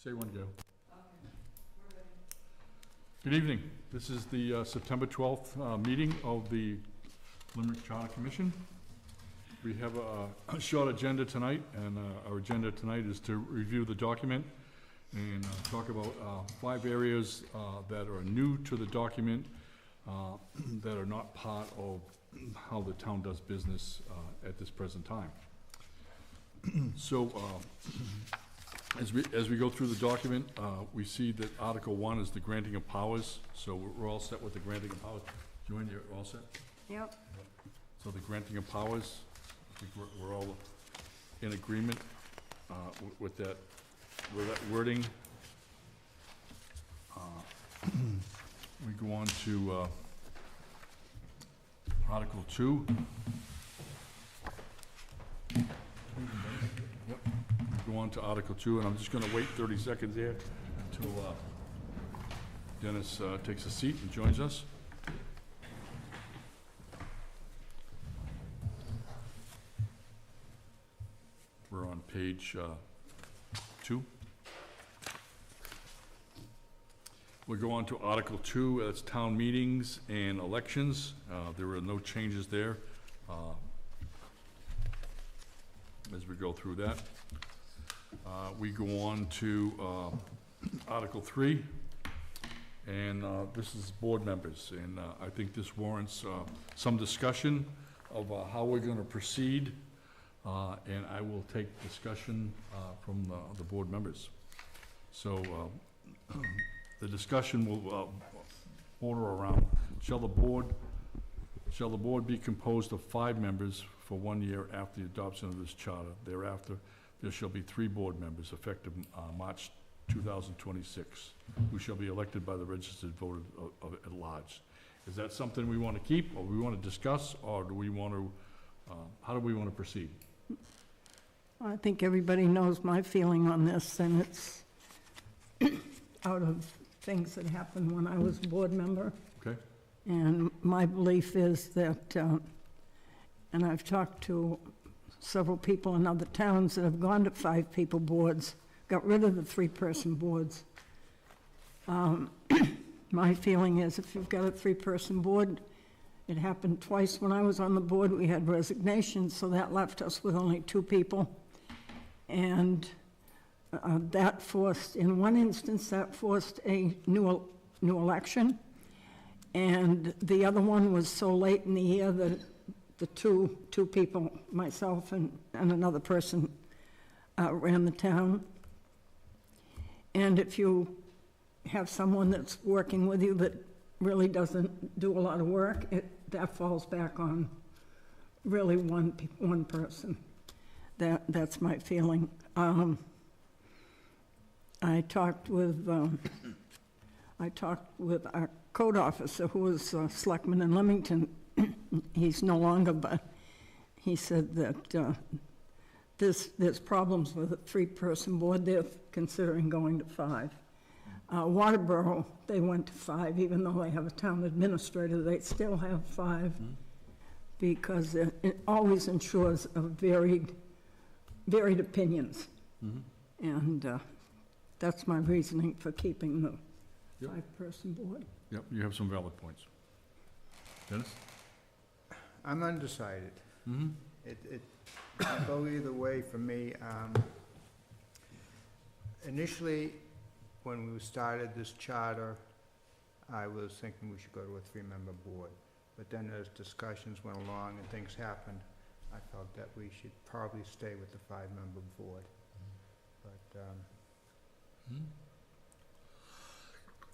Say when to go. Good evening. This is the September 12th meeting of the Limerick Charter Commission. We have a short agenda tonight, and our agenda tonight is to review the document and talk about 5 areas that are new to the document that are not part of how the town does business at this present time. So as we go through the document, we see that Article 1 is the granting of powers. So we're all set with the granting of powers. Joanne, you're all set? Yep. So the granting of powers, I think we're all in agreement with that wording. We go on to Article 2. Yep. We go on to Article 2, and I'm just going to wait 30 seconds here until Dennis takes a seat and joins us. We're on page 2. We go on to Article 2, that's town meetings and elections. There are no changes there as we go through that. We go on to Article 3, and this is board members, and I think this warrants some discussion of how we're going to proceed, and I will take discussion from the board members. So the discussion will order around, shall the board be composed of 5 members for 1 year after the adoption of this charter? Thereafter, there shall be 3 board members effective March 2026, who shall be elected by the registered voter at large. Is that something we want to keep, or we want to discuss, or do we want to, how do we want to proceed? I think everybody knows my feeling on this, and it's out of things that happened when I was a board member. Okay. And my belief is that, and I've talked to several people in other towns that have gone to 5-people boards, got rid of the 3-person boards. My feeling is if you've got a 3-person board, it happened twice when I was on the board, we had resignations, so that left us with only 2 people. And that forced, in one instance, that forced a new election. And the other one was so late in the year that the two people, myself and another person, ran the town. And if you have someone that's working with you that really doesn't do a lot of work, that falls back on really one person. That's my feeling. I talked with our code officer, who was a selectman in Leamington. He's no longer, but he said that there's problems with a 3-person board. They're considering going to 5. Waterboro, they went to 5, even though they have a town administrator, they still have 5, because it always ensures a varied opinions. And that's my reasoning for keeping the 5-person board. Yep, you have some valid points. Dennis? I'm undecided. It can go either way for me. Initially, when we started this charter, I was thinking we should go to a 3-member board. But then as discussions went along and things happened, I felt that we should probably stay with the 5-member board.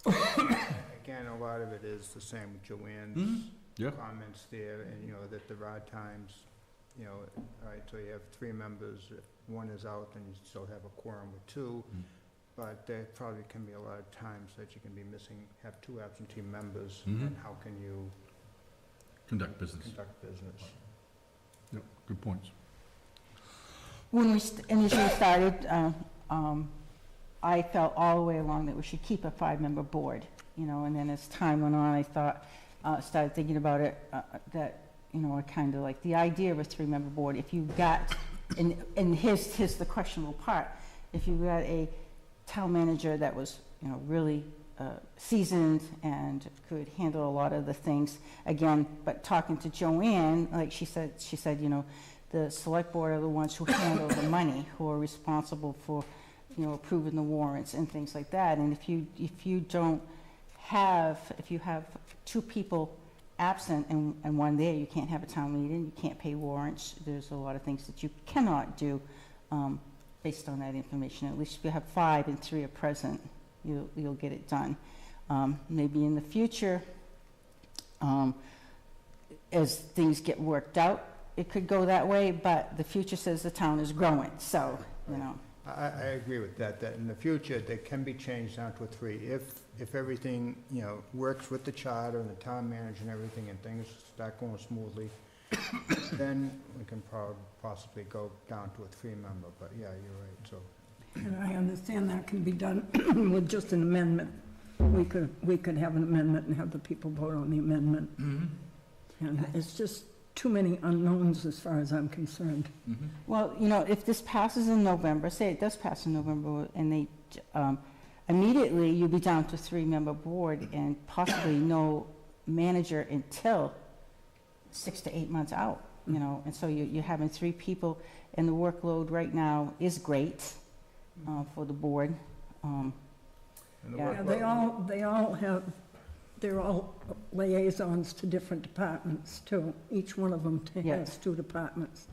But again, a lot of it is the same with Joanne's comments there, and that there are times, all right, so you have 3 members, if 1 is out, then you still have a quorum with 2, but there probably can be a lot of times that you can be missing, have 2 absentee members, and how can you conduct business? Yep, good points. When we initially started, I felt all the way along that we should keep a 5-member board, and then as time went on, I started thinking about it, that, I kind of like the idea of a 3-member board. If you got, and here's the questionable part, if you got a town manager that was, you know, really seasoned and could handle a lot of the things. Again, but talking to Joanne, like she said, you know, the select board are the ones who handle the money, who are responsible for, you know, approving the warrants and things like that. And if you have two people absent and one there, you can't have a town meeting, you can't pay warrants. There's a lot of things that you cannot do based on that information. At least if you have 5 and 3 are present, you'll get it done. Maybe in the future, as things get worked out, it could go that way, but the future says the town is growing, so, you know. I agree with that in the future, they can be changed down to a 3. If everything, you know, works with the charter and the town manager and everything, and things start going smoothly, then we can possibly go down to a 3-member, but yeah, you're right, so. And I understand that can be done with just an amendment. We could have an amendment and have the people vote on the amendment. And it's just too many unknowns as far as I'm concerned. Well, you know, if this passes in November, say it does pass in November, and they, immediately you'll be down to 3-member board and possibly no manager until 6 to 8 months out, you know, and so you're having 3 people, and the workload right now is great for the board. And the Yeah, workload- They're all liaisons to different departments too. Each one of them Yes. has 2 departments.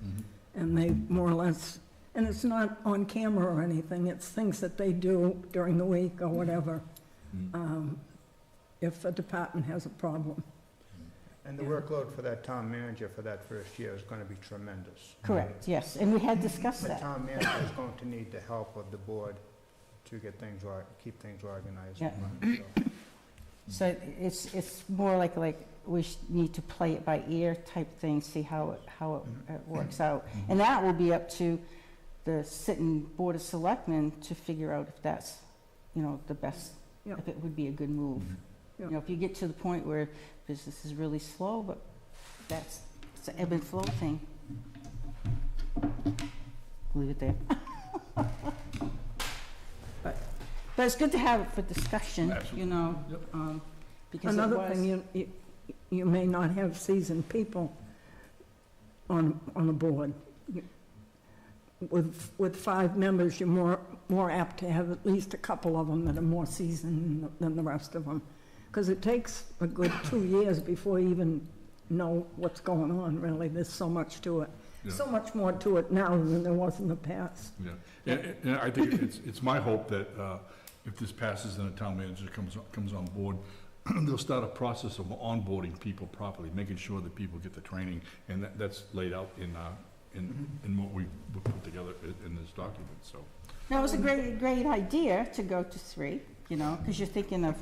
And they more or less, and it's not on camera or anything, it's things that they do during the week or whatever, if a department has a problem. And the workload for that town manager for that first year is gonna be tremendous. Correct, yes, and we had discussed The that. town manager is going to need the help of the board to get things, keep things organized. Yeah. and running, so. So it's more like we need to play it by ear type thing, see how it works out. And that will be up to the sitting Board of Selectmen to figure out if that's, you know, the best, Yeah. if it would be a good move. Yeah. You know, if you get to the point where business is really slow, but it's an ebb and flow thing. Leave it there. But it's good to have it for discussion, you know, because it Another was. thing, you may not have seasoned people on a board. With 5 members, you're more apt to have at least a couple of them that are more seasoned than the rest of them. Because it takes a good 2 years before you even know what's going on, really. There's so much to it. Yeah. So much more to it now than there was in the past. Yeah, and I think it's my hope that if this passes and the town manager comes on board, they'll start a process of onboarding people properly, making sure that people get the training, and that's laid out in what we put together in this document, so. That was a great idea to go to 3, you know, because you're thinking of,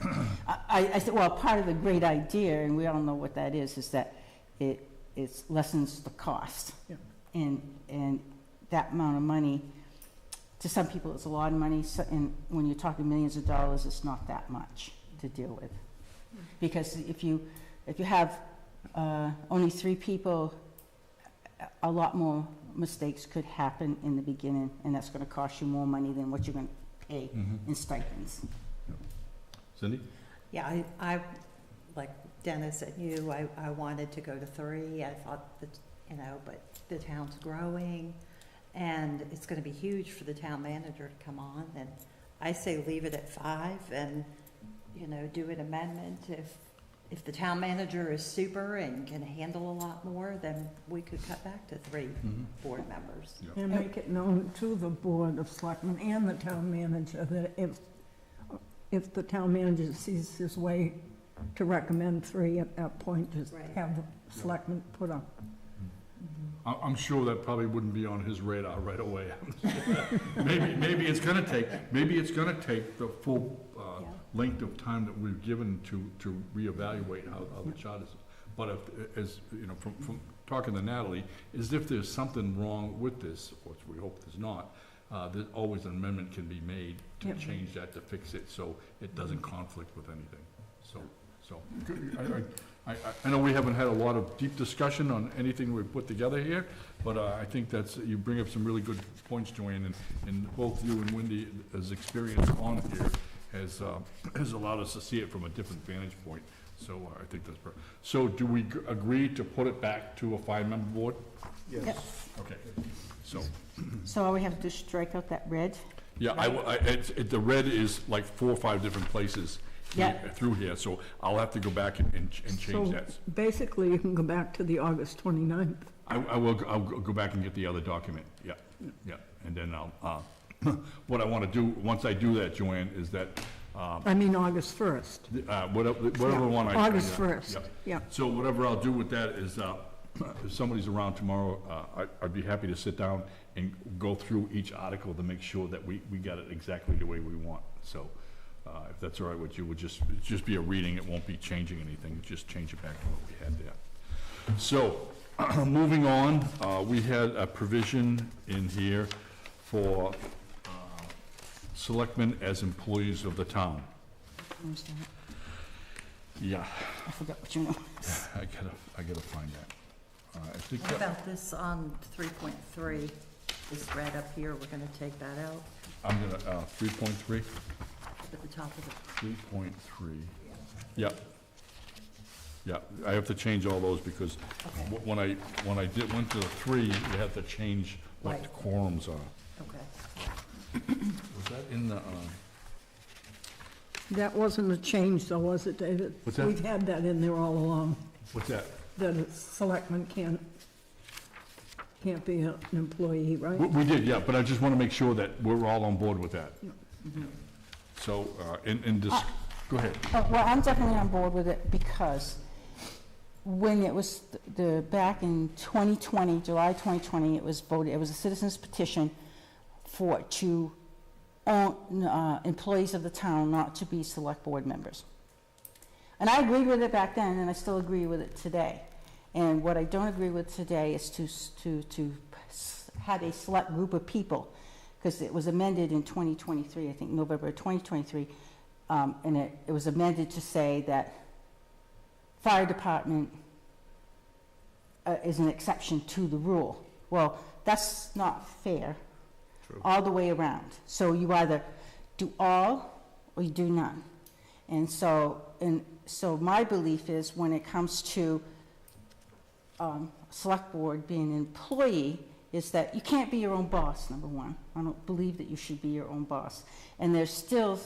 I said, well, part of the great idea, and we all know what that is that it lessens the cost. Yeah. And that amount of money, to some people, it's a lot of money, and when you're talking millions of dollars, it's not that much to deal with. Because if you have only 3 people, a lot more mistakes could happen in the beginning, and that's gonna cost you more money than what you're gonna pay in stipends. Cindy? Yeah, I like Dennis and you, I wanted to go to 3. I thought that, you know, but the town's growing, and it's gonna be huge for the town manager to come on, and I say leave it at 5 and, you know, do an amendment. If the town manager is super and can handle a lot more, then we could cut back to 3 board members. Yeah. And make it known to the Board of Selectmen and the town manager that if the town manager sees his way to recommend 3 at that point, just Right. have the selectmen put up. I'm sure that probably wouldn't be on his radar right away. Maybe it's gonna take the full Yeah. length of time that we've given to reevaluate how the chart is. But if, as, you know, from talking to Natalie, is if there's something wrong with this, which we hope there's not, there's always an amendment can be made to Yep. change that, to fix it, so it doesn't conflict with anything. So, I know we haven't had a lot of deep discussion on anything we've put together here, but I think you bring up some really good points, Joanne, and both you and Wendy, as experience on here, has allowed us to see it from a different vantage point. So I think that's perfect. So do we agree to put it back to a 5-member board? Yes. Okay, so, So all we have to do is strike out that red? yeah, the red is like 4 or 5 different places Yeah. through here, so I'll have to go back and change So that. basically, you can go back to the August 29th. I'll go back and get the other document, yeah, and then I'll, what I want to do, once I do that, Joanne, is that, I mean, August 1st. whatever one I. August yeah, 1st, yeah. yeah. So whatever I'll do with that is, if somebody's around tomorrow, I'd be happy to sit down and go through each article to make sure that we got it exactly the way we want. So, if that's all right with you, it'd just be a reading, it won't be changing anything, just change it back to what we had there. So, moving on, we had a provision in here for selectmen as employees of the town. Where's that? Yeah, I forgot what you know. I gotta find that. I think What that, about this on 3.3, this red up here, we're gonna take that out I'm gonna, 3.3, at the top of the, 3.3, yeah. Yeah, I have to change all those because Okay. when I went to the 3, you had to change what Right. the quorums are. okay. Was that in the, That wasn't a change, though, was it, David? What's that? We've had that in there all along, what's that? that a selectman can't be an employee, right? We did, yeah, but I just want to make sure that we're all on board with that. Yeah. So, go ahead. Well, I'm definitely on board with it because when it was back in 2020, July 2020, it was voted, it was a citizen's petition to employees of the town not to be select board members. And I agreed with it back then, and I still agree with it today. And what I don't agree with today is to have a select group of people, because it was amended in 2023, I think November 2023, and it was amended to say that fire department is an exception to the rule. Well, that's not fair. True. All the way around. So you either do all or you do none. And so my belief is when it comes to select board being an employee, is that you can't be your own boss, number one. I don't believe that you should be your own boss. And there's still,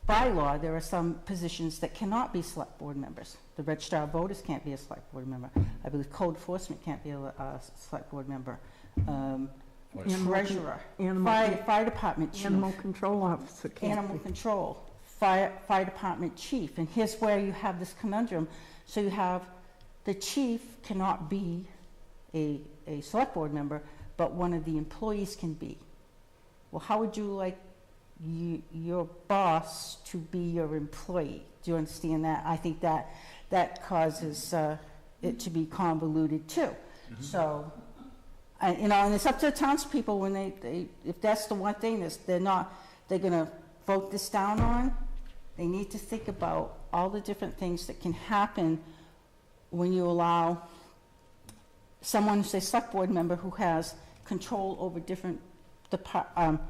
by law, there are some positions that cannot be select board members. The registrar of voters can't be a select board member. I believe code enforcement can't be a select board member. Treasurer, fire department chief, Animal control officer can't animal be. control, fire department chief. And here's where you have this conundrum. So you have the chief cannot be a select board member, but one of the employees can be. Well, how would you like your boss to be your employee? Do you understand that? I think that causes it to be convoluted too. So, and it's up to the townspeople when they if that's the one thing they're gonna vote this down on, they need to think about all the different things that can happen when you allow someone, say, select board member who has control over different departments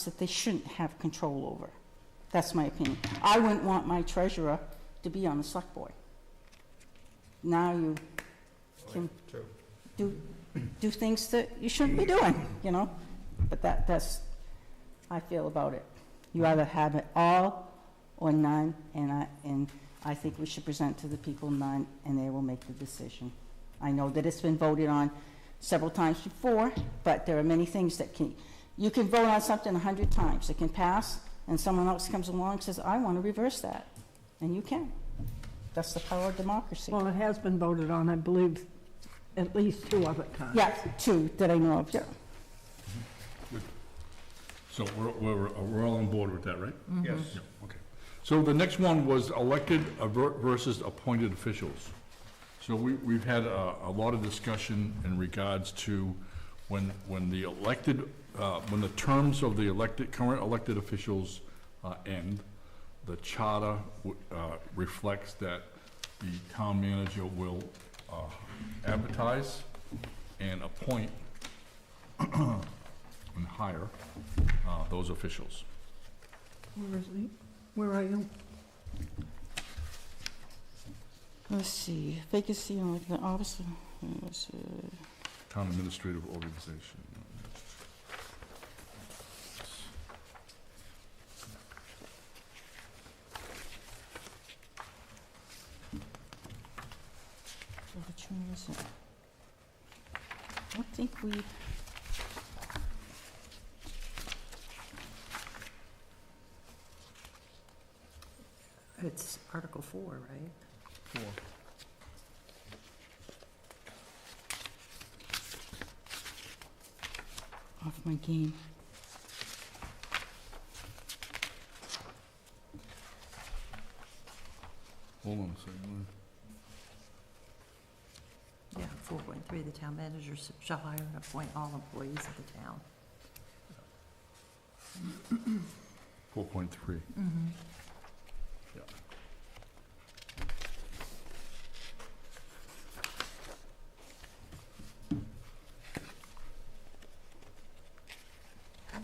that they shouldn't have control over. That's my opinion. I wouldn't want my treasurer to be on the select board. Now you can True. do things that you shouldn't be doing, you know? But that's how I feel about it. You either have it all or none, and I think we should present to the people none, and they will make the decision. I know that it's been voted on several times before, but there are many things that you can vote on something 100 times. It can pass, and someone else comes along and says, I want to reverse that. And you can. That's the power of democracy. Well, it has been voted on, I believe, at least 2 other times. Yeah, 2 that I know of, yeah. So we're all on board with that, right? Yes. Yeah, okay. So the next one was elected versus appointed officials. So we've had a lot of discussion in regards to when the terms of the current elected officials end, the charter reflects that the town manager will advertise and appoint and hire those officials. Where is he? Where are you? Let's see, vacancy on the officer. Town administrative organization. Which one is it? I don't think we, It's Article 4, right? 4. off my game. Hold on a second. Yeah, 4.3, the town manager shall hire and appoint all employees of the town. 4.3. Mm-hmm. Yeah.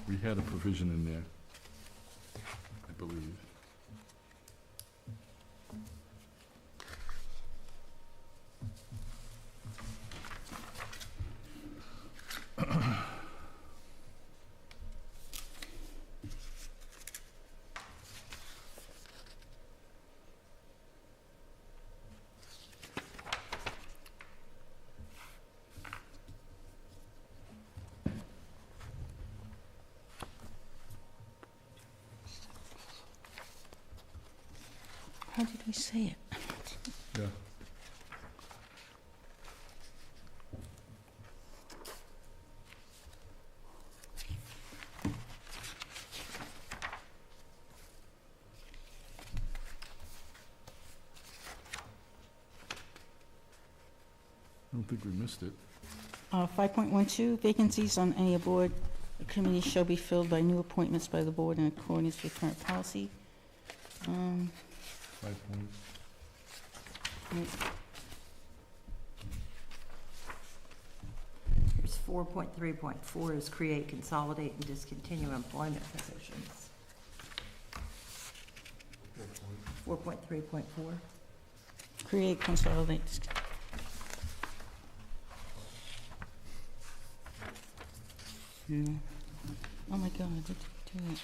We had a provision in there, I believe. How did we say it? Yeah. I don't think we missed it. 5.12, vacancies on any board or committee shall be filled by new appointments by the board in accordance with current policy. 5 point. Here's 4.3.4 is create, consolidate, and discontinue employment positions. 4.3.4. Create, consolidate. Yeah. Oh my God, I did do that.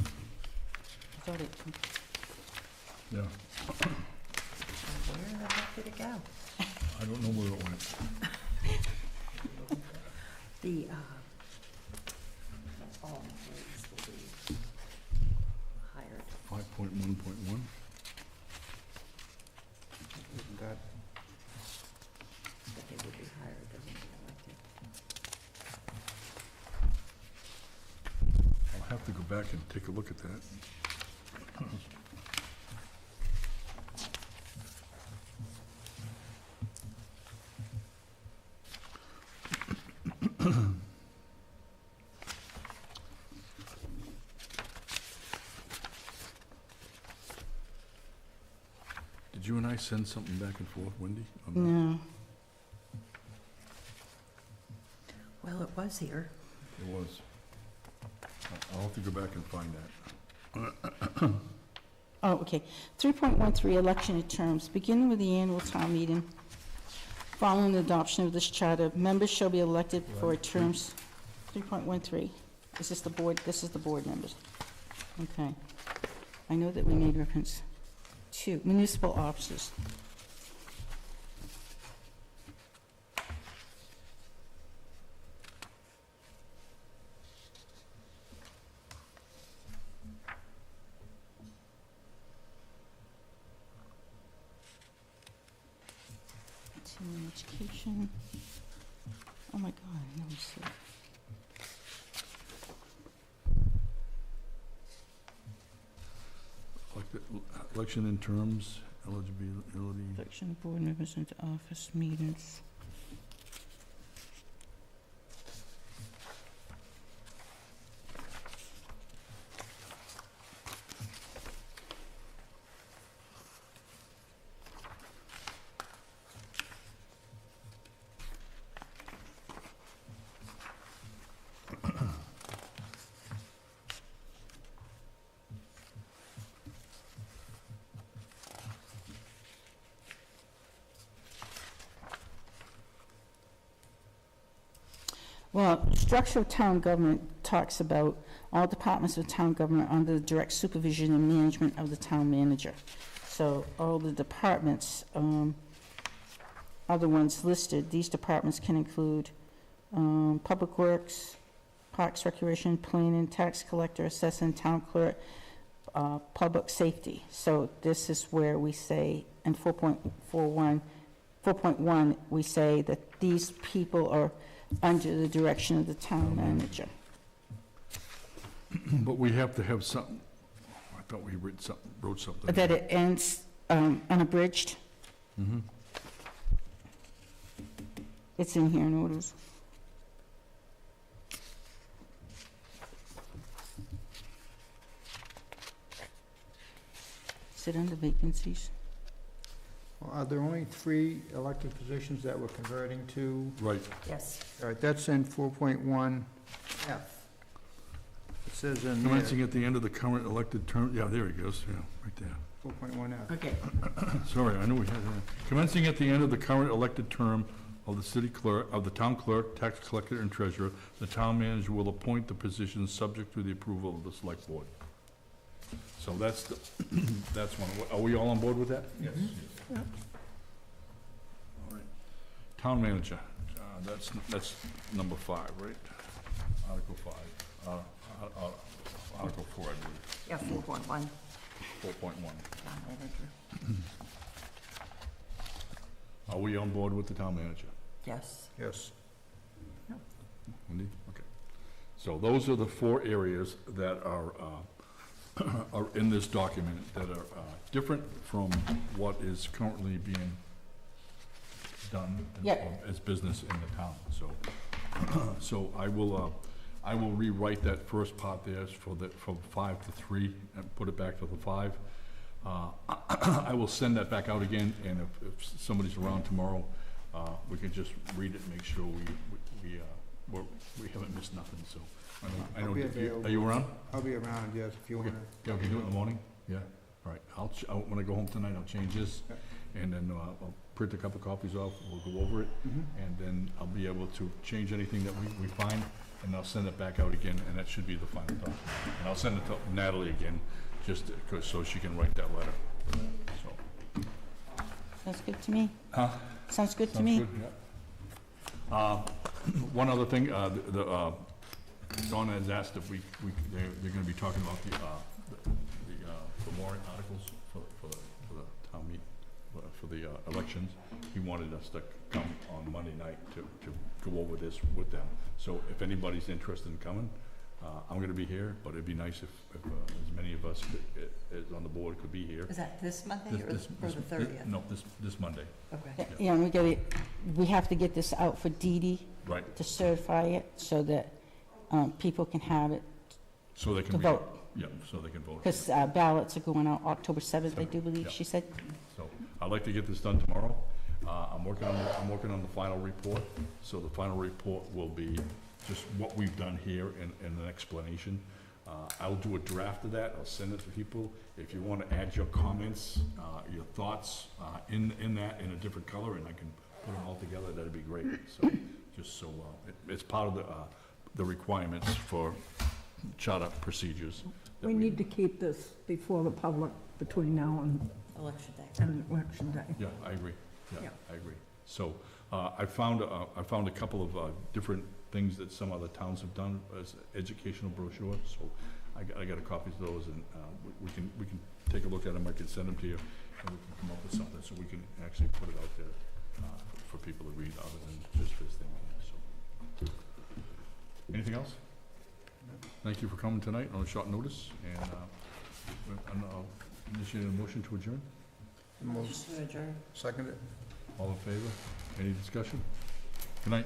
I thought it, Yeah. Where the heck did it go? I don't know where it went. The, all employees will be hired. 5.1.1. That, That they would be hired, doesn't mean elected. I'll have to go back and take a look at that. Did you and I send something back and forth, Wendy? on that? no. Well, it was here. It was. I'll have to go back and find that. Oh, okay. 3.13, election of terms. Beginning with the annual town meeting, following the adoption of this charter, members shall be elected for terms. 3.13. Is this the board? This is the board members. Okay. I know that we made reference to municipal officers. Continuing education. Oh my God, I know it's there. Election in terms, eligibility. Election of board members into office meetings. Well, structure of town government talks about all departments of town government under the direct supervision and management of the town manager. So all the departments, are the ones listed. These departments can include public works, parks, recreation, planning, tax collector, assessing, town clerk, public safety. So this is where we say in 4.1, we say that these people are under the direction of the town manager. But we have to have something, I thought we wrote something. That it ends unabridged. Mhm. It's in here in orders. Sit under vacancies. Well, are there only 3 elected positions that we're converting to? Right. Yes. All right, that's in 4.1F. It says in there, Commencing at the end of the current elected term, yeah, there he goes, yeah, right there. 4.1F. Okay. Sorry, I know we had that. Commencing at the end of the current elected term of the city clerk, of the town clerk, tax collector, and treasurer, the town manager will appoint the positions subject to the approval of the select board. So that's the, that's one. Are we all on board with that? Yes. Yeah. All right. Town manager, that's number 5, right? Article 5, Article 4, I believe, Yeah, 4.1. 4.1. Are we on board with the town manager? Yes. Yes. Wendy? Okay. So those are the 4 areas that are in this document that are different from what is currently being done as business in the town. So I will rewrite that first part there from 5 to 3 and put it back to the 5. I will send that back out again, and if somebody's around tomorrow, we can just read it and make sure we haven't missed nothing, so. I know. I'll be available. Are you around? I'll be around, yes, if you Okay. want Yeah, we can do it in the morning? Yeah, all right. When I go home tonight, I'll change this, and then I'll print a couple copies off, we'll go over it, to. and then I'll be able to change anything that we find, and I'll send it back out again, and that should be the final document. And I'll send it to Natalie again, so she can write that letter. So. Sounds good to me. Huh? Sounds good to Sounds me. good, yeah. One other thing, Donna has asked if they're gonna be talking about the warrant articles for the town meet, for the elections. He wanted us to come on Monday night to go over this with them. So if anybody's interested in coming, I'm gonna be here, but it'd be nice if as many of us as on the board could be here. Is that this Monday or This- the 30th? No, this Monday, Okay. Yeah, and we have to get this out for Dee Dee right, to certify it so that people can have it so they can to read it. vote. Yeah, so they can vote. Because ballots are going out October 7th, I do believe Yeah. she said. So I'd like to get this done tomorrow. I'm working on the final report, so the final report will be just what we've done here and an explanation. I'll do a draft of that, I'll send it to people. If you want to add your comments, your thoughts in that in a different color, and I can put them all together, that'd be great. So, just so, it's part of the requirements for charter procedures. that We need to keep this before the public between now Election day. and election day. Yeah, I agree. Yeah, Yeah. I agree. So, I found a couple of different things that some other towns have done as educational brochures, so I got a copy of those, and we can take a look at them, I can send them to you, and we can come up with something, so we can actually put it out there for people to read, other than just this thing here, so. Anything else? Thank you for coming tonight on a short notice, and I'll initiate a motion to adjourn. Moves. To adjourn. Second it? All in favor? Any discussion? Good night.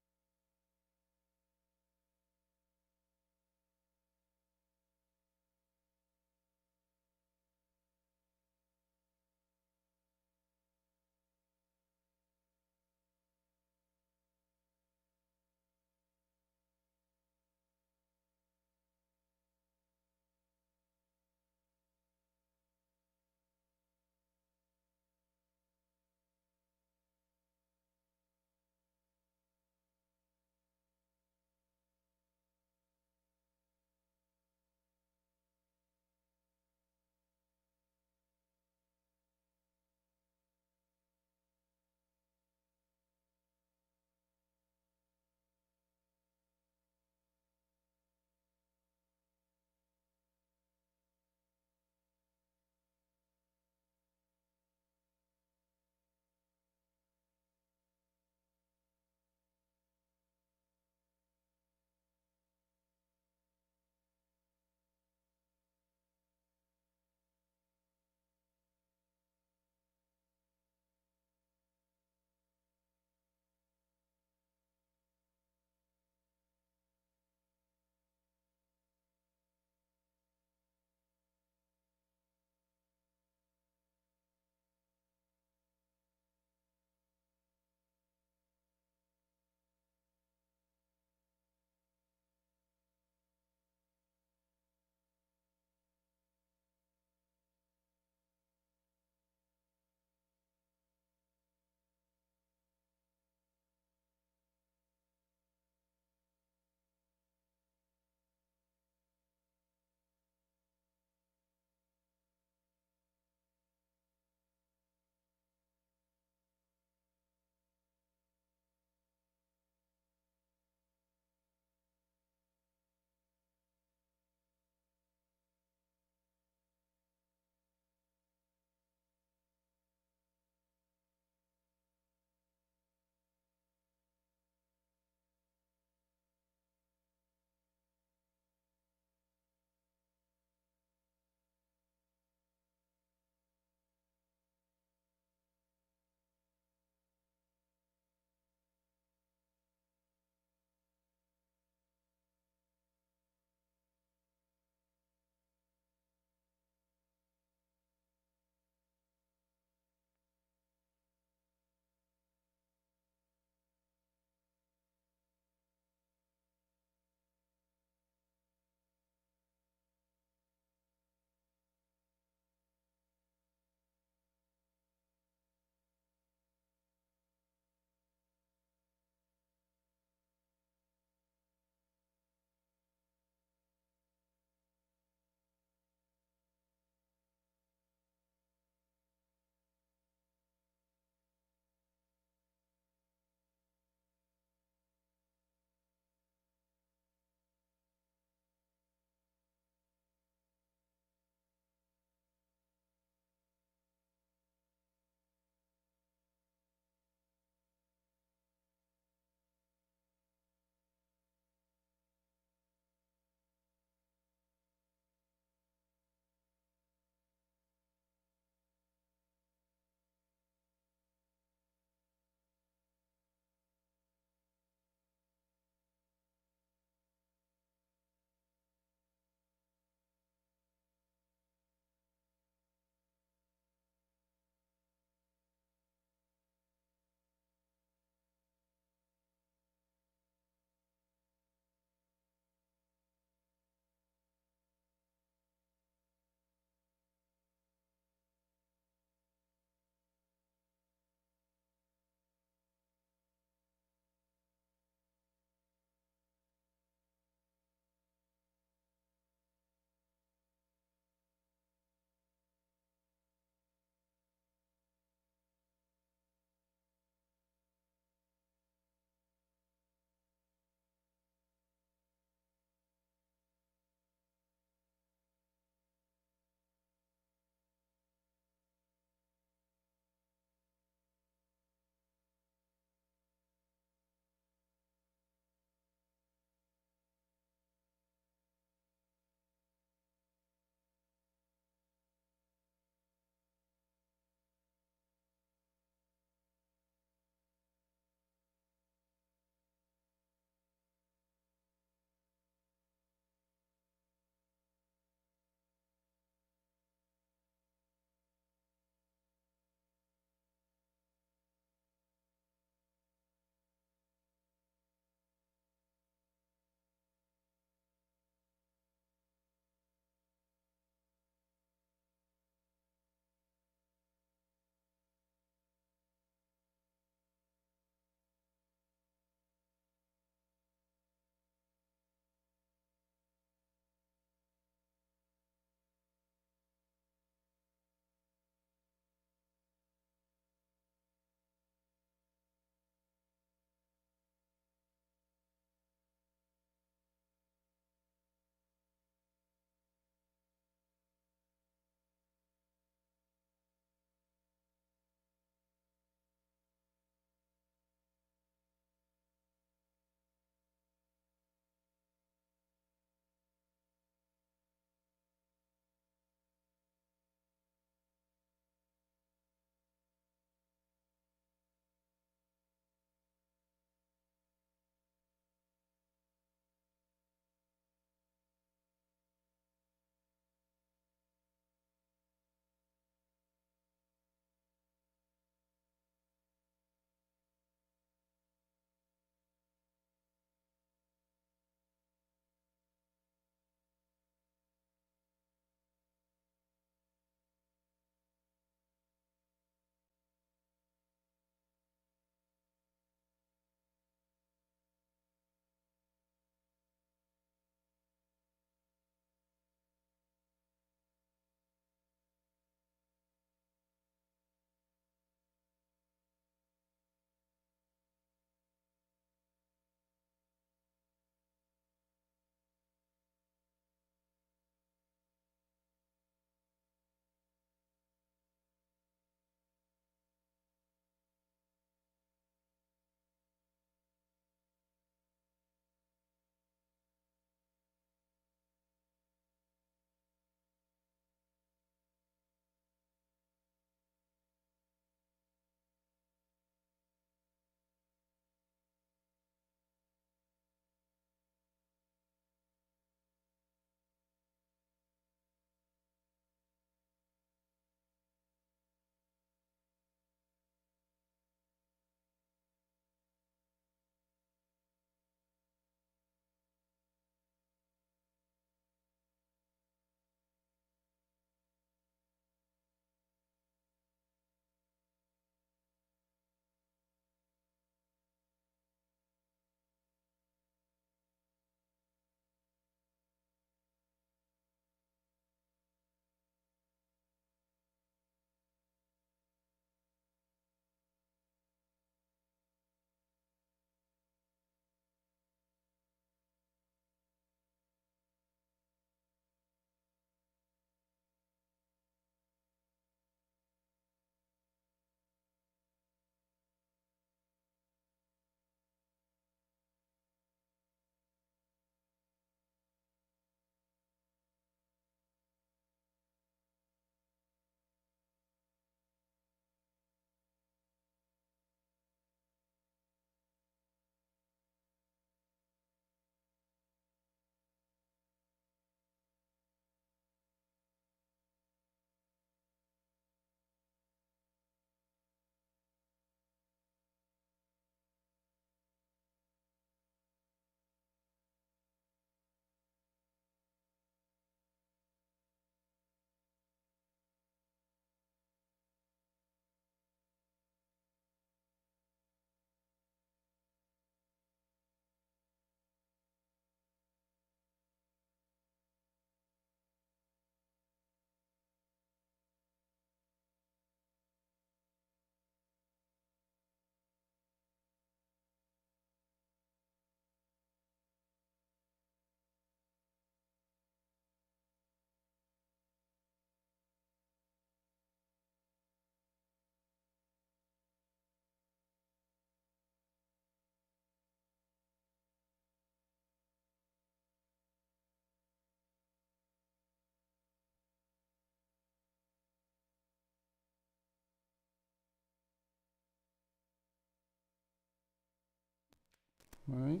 All right.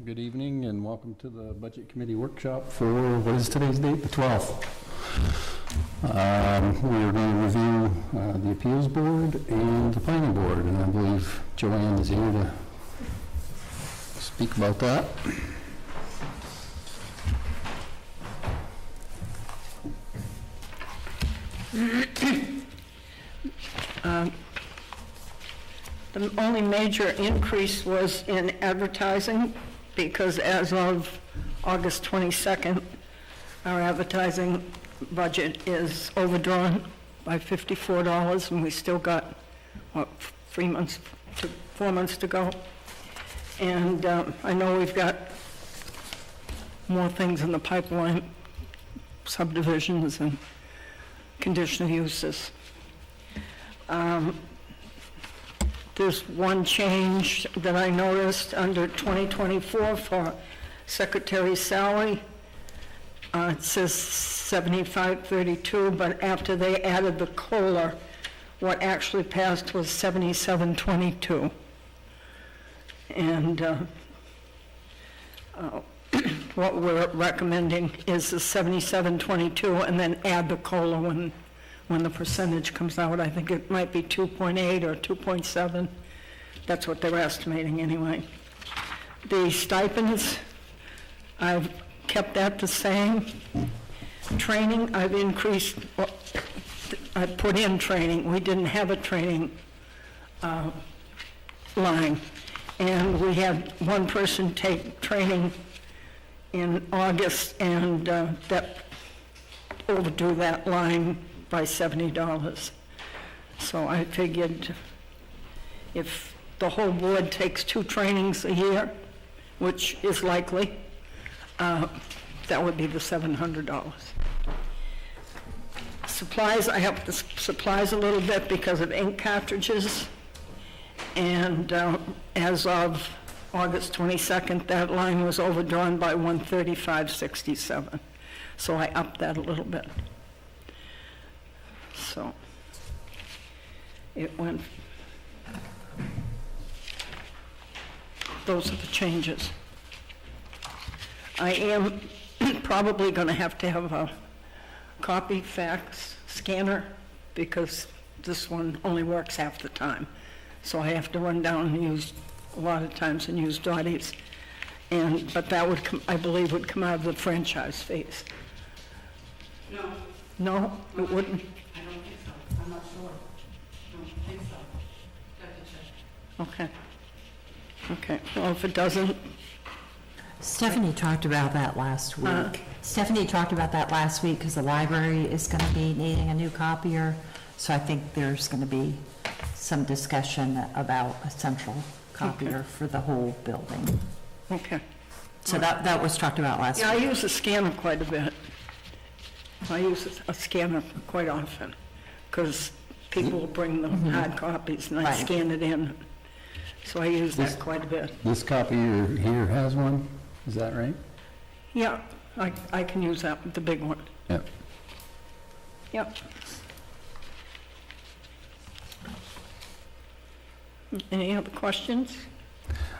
Good evening and welcome to the Budget Committee Workshop for, what is today's date? The 12th. We're going to review the Appeals Board and the Planning Board, and I believe Joanne is here to speak about that. The only major increase was in advertising, because as of August 22nd, our advertising budget is overdrawn by $54, and we still got, what, 4 months to go. And I know we've got more things in the pipeline, subdivisions and conditional uses. There's one change that I noticed under 2024 for secretary's salary. It says 7532, but after they added the COLA, what actually passed was 7722. And what we're recommending is the 7722, and then add the COLA when the percentage comes out. I think it might be 2.8 or 2.7. That's what they're estimating anyway. The stipends, I've kept that the same. Training, I've increased, I put in training. We didn't have a training line. And we had one person take training in August, and that overdue that line by $70. So I figured if the whole board takes 2 trainings a year, which is likely, that would be the $700. Supplies, I upped the supplies a little bit because of ink cartridges. And as of August 22nd, that line was overdrawn by $135.67. So I upped that a little bit. So it went, those are the changes. I am probably going to have a copy fax scanner, because this one only works half the time. So I have to run down and use, a lot of times, and use Dottie's. But that would, I believe, would come out of the franchise fees. No, No, it wouldn't? I don't think so. I'm not sure. I don't think so. Got to check. Okay. Okay, well, if it doesn't, Stephanie talked about that last week. Stephanie talked about that last week because the library is going to be needing a new copier. So I think there's going to be some discussion about a central copier for the whole building. okay. So that was talked about last Yeah, I week. use a scanner quite a bit. I use a scanner quite often, because people will bring them hard copies, and I Right. scan it in. So I use that quite a bit. This copier here has one, is that right? Yeah, I can use that, the big one. Yep. Yep. Any other questions?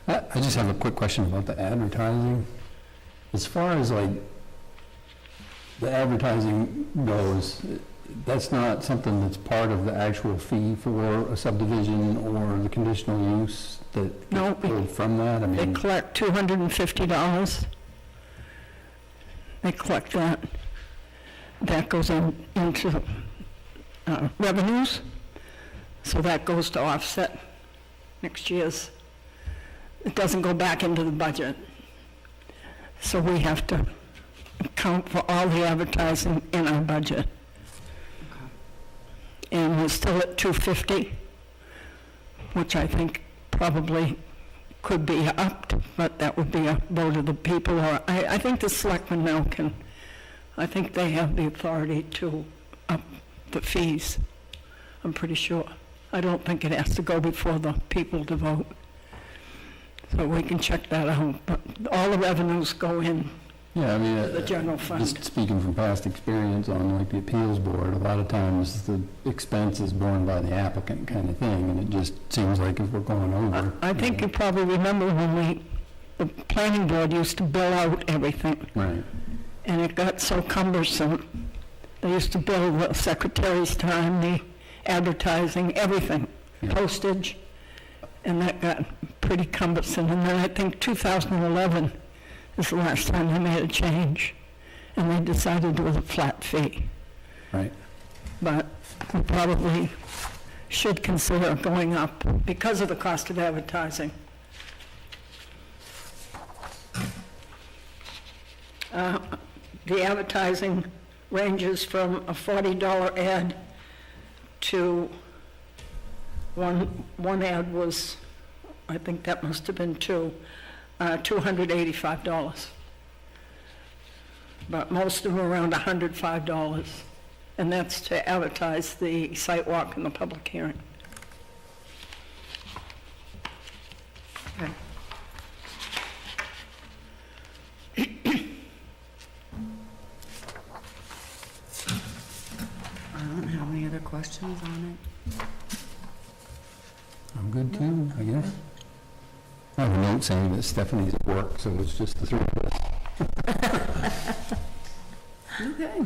I just have a quick question about the advertising. As far as like the advertising goes, that's not something that's part of the actual fee for a subdivision or the conditional use that No, gets pulled from that? I They mean, collect $250. They collect that. That goes into revenues, so that goes to offset next year's. It doesn't go back into the budget. So we have to account for all the advertising in our budget. And we're still at $250, which I think probably could be upped, but that would be a vote of the people. Or I think the selectmen now can, I think they have the authority to up the fees. I'm pretty sure. I don't think it has to go before the people to vote. So we can check that out, but all the revenues go in yeah, I mean, the general fund. just speaking from past experience on like the appeals board, a lot of times the expense is borne by the applicant kind of thing, and it just seems like if we're going over. I think you probably remember when we the planning board used to bill out everything, Right. and it got so cumbersome. They used to bill the secretary's time, the advertising, everything, Yeah. postage, and that got pretty cumbersome. And then I think 2011 is the last time they made a change, and they decided to do a flat fee. Right. But we probably should consider going up because of the cost of advertising. The advertising ranges from a $40 ad to one ad was, I think that must have been $285. But most of them around $105. And that's to advertise the site walk and the public hearing. Okay. I don't have any other questions on it. I'm good too, I guess. I have a note saying that Stephanie's at work, so it's just the three of us. Okay.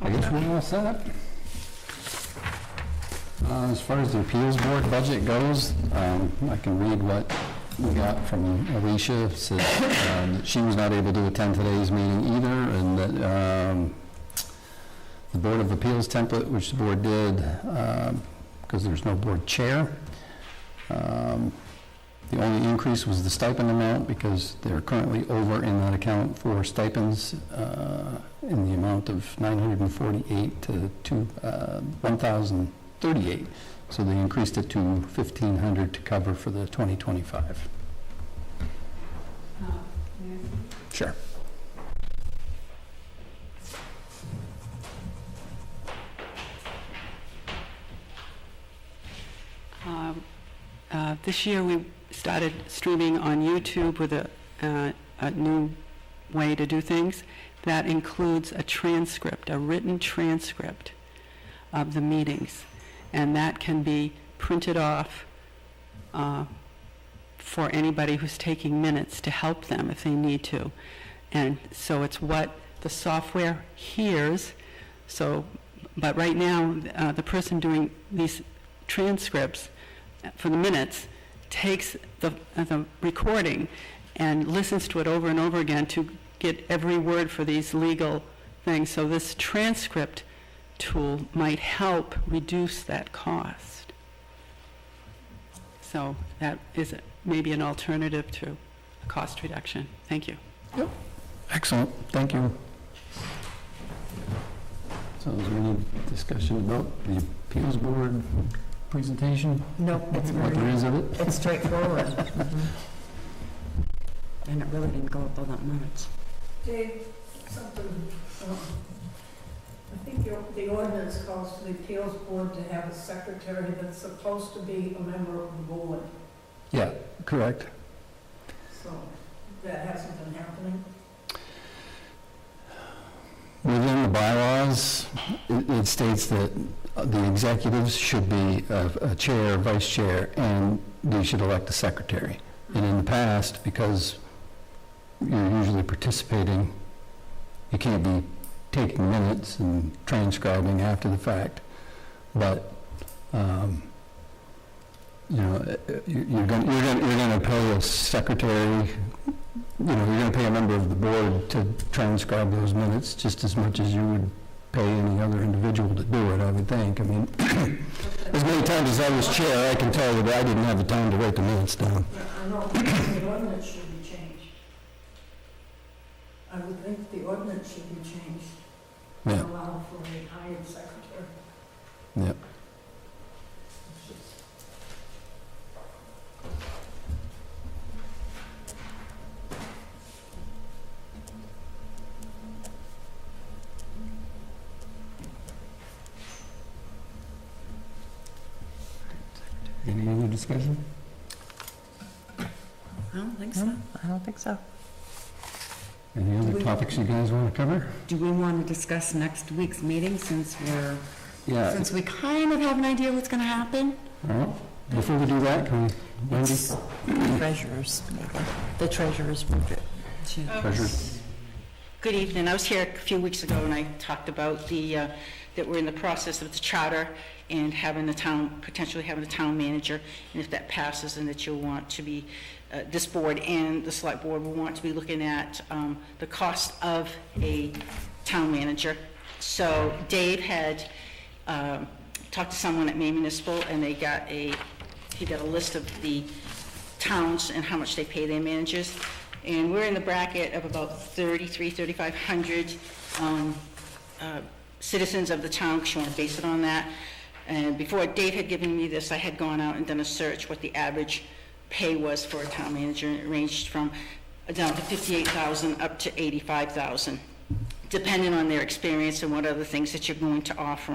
I guess we're all set. As far as the appeals board budget goes, I can read what we got from Alicia. Said that she was not able to attend today's meeting either, and that the Board of Appeals template, which the board did, because there's no board chair, the only increase was the stipend amount because they're currently over in that account for stipends in the amount of $948 to 1,038. So they increased it to $1,500 to cover for the 2025. Sure. This year, we started streaming on YouTube with a new way to do things. That includes a transcript, a written transcript of the meetings. And that can be printed off for anybody who's taking minutes to help them if they need to. And so it's what the software hears. So, but right now, the person doing these transcripts for the minutes takes the recording and listens to it over and over again to get every word for these legal things. So this transcript tool might help reduce that cost. So that is maybe an alternative to cost reduction. Thank you. Yep. Excellent. Thank you. So is there any discussion about the appeals board presentation? Nope, it's What there is of it? it's straightforward. And it really didn't go up all that much. Dave, something, I think the ordinance calls for the appeals board to have a secretary that's supposed to be a member of the board. Yeah, correct. So that hasn't been happening. Within the bylaws, it states that the executives should be a chair, vice chair, and they should elect a secretary. And in the past, because you're usually participating, you can't be taking minutes and transcribing after the fact. But, you know, you're going to pay a secretary, you know, you're going to pay a member of the board to transcribe those minutes just as much as you would pay any other individual to do it, I would think. I mean, as many times as I was chair, I can tell you that I didn't have the time to write the minutes down. Yeah, I know, the ordinance should be changed. I would think the ordinance should be changed to Yeah, allow for a hired secretary. yeah. It's just- Any other discussion? I don't think so. I don't think so. Any other topics you guys want to cover? Do we want to discuss next week's meeting since Yeah. we kind of have an idea what's going to happen? All right. Before we do that, can we, Wendy? It's treasurers, maybe. The treasurer's budget. Treasurer? Good evening. I was here a few weeks ago and I talked about that we're in the process of the charter and potentially having a town manager. And if that passes, and that you'll want to be, this board and the select board will want to be looking at the cost of a town manager. So Dave had talked to someone at Maine Municipal, and he got a list of the towns and how much they pay their managers. And we're in the bracket of about 3,500 citizens of the town, because you want to base it on that. And before Dave had given me this, I had gone out and done a search what the average pay was for a town manager, and it ranged from down to $58,000 up to $85,000, depending on their experience and what other things that you're going to offer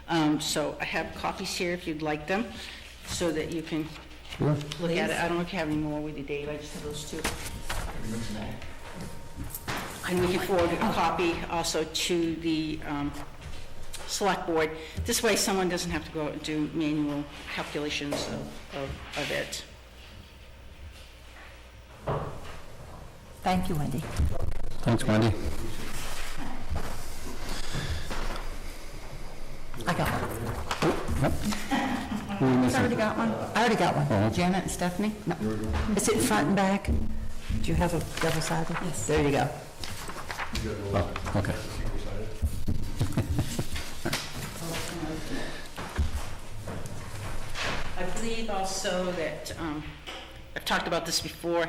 them. So I have copies here if you'd like them, so that you can Sure. look at it. I don't know if you have any more with you, Dave. I just have those two. And we can forward a copy also to the select board. This way, someone doesn't have to go out and do manual calculations of it. Thank you, Wendy. Thanks, Wendy. I got one. Yep. Who are we I missing? already got one. I already got one. Oh. Janet and Stephanie? No. Is it front and back? Do you have a double-sided? Yes. There you go. Oh, okay. I believe also that, I've talked about this before,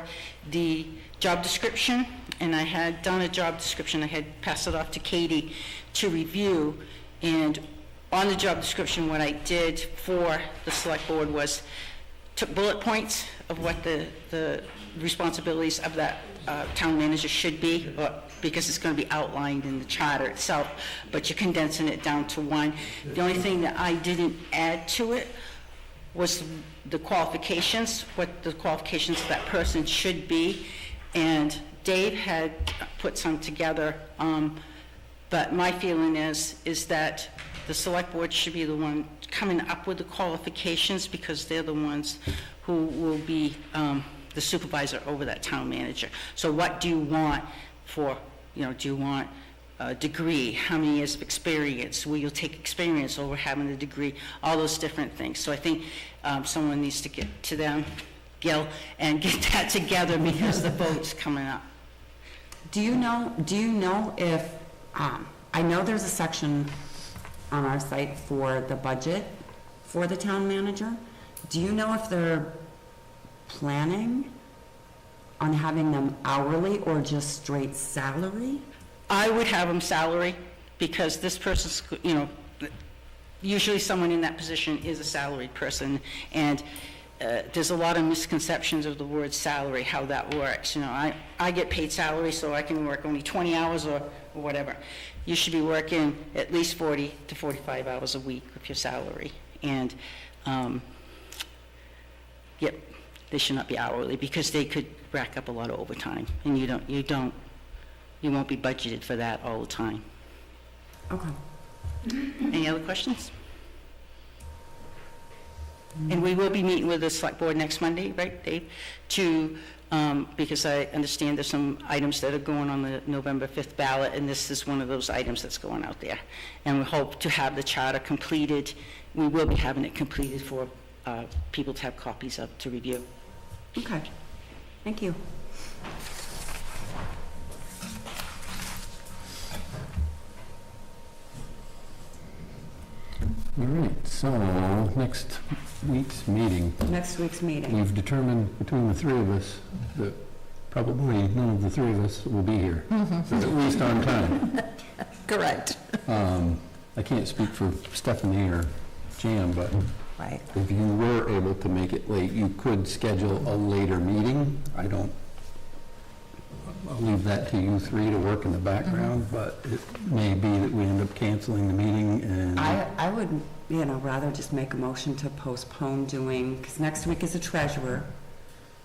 the job description, and I had done a job description, I had passed it off to Katie to review, and on the job description, what I did for the select board was took bullet points of what the responsibilities of that town manager should be, because it's going to be outlined in the charter itself, but you're condensing it down to one. The only thing that I didn't add to it was the qualifications, what the qualifications of that person should be, and Dave had put some together, but my feeling is that the select board should be the one coming up with the qualifications, because they're the ones who will be the supervisor over that town manager. So what do you want for, do you want a degree? How many years of experience? Will you take experience over having a degree? All those different things. So I think someone needs to get to them, Gil, and get that together, because the vote's coming up. Do you know if, I know there's a section on our site for the budget for the town manager. Do you know if they're planning on having them hourly or just straight salary? I would have them salary, because this person's, usually someone in that position is a salaried person, and there's a lot of misconceptions of the word salary, how that works. I get paid salary, so I can work only 20 hours or whatever. You should be working at least 40 to 45 hours a week with your salary, and yep, they should not be hourly, because they could rack up a lot of overtime, and you won't be budgeted for that all the time. Okay. Any other questions? And we will be meeting with the select board next Monday, right, Dave? Because I understand there's some items that are going on the November 5th ballot, and this is one of those items that's going out there. And we hope to have the charter completed. We will be having it completed for people to have copies of to review. Okay. Thank you. All right, so next week's meeting, Next week's meeting. we've determined between the three of us that probably none of the three of us will be here, at least on time. Correct. I can't speak for Stephanie or Jan, but Right. if you were able to make it late, you could schedule a later meeting. I'll leave that to you three to work in the background, but it may be that we end up canceling the meeting and... I would, rather just make a motion to postpone doing, because next week is a treasurer,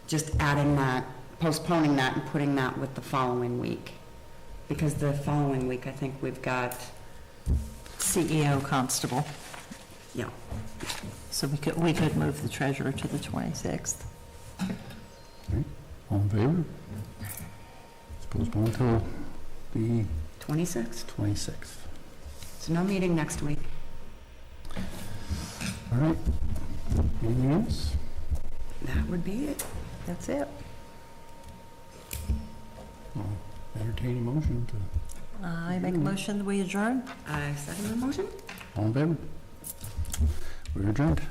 just adding that, postponing that and putting that with the following week. Because the following week, I think we've got, CEO constable. Yeah. So we could move the treasurer to the 26th. All in favor? It's postponed until the 26th. 26th. So no meeting next week. All right. Anything else? That would be it. That's it. I'll entertain a motion to, I make a motion that we adjourn. I second the motion. all in favor? We're adjourned.